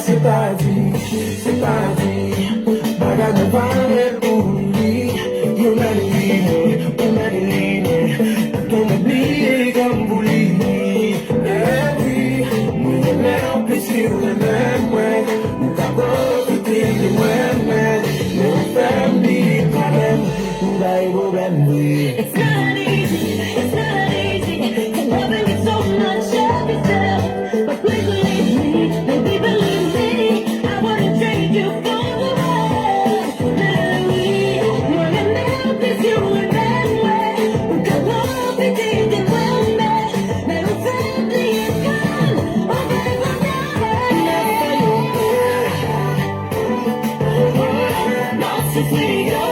C'est pas dit, c'est pas dit. Baga no vale bully. You let it lean, you let it lean. Don't let me come bully. Every move now, please feel the man way. Nunca vou ter de man. No family, problem. Vai go bambi. It's not easy to loving you so much of yourself. But please believe me, baby, believe me, I wouldn't trade you for the world. Literally, more than help is you in that way. Nunca vou pedir de vuelta, pero family is gone. Oh, baby, no, si fui yo.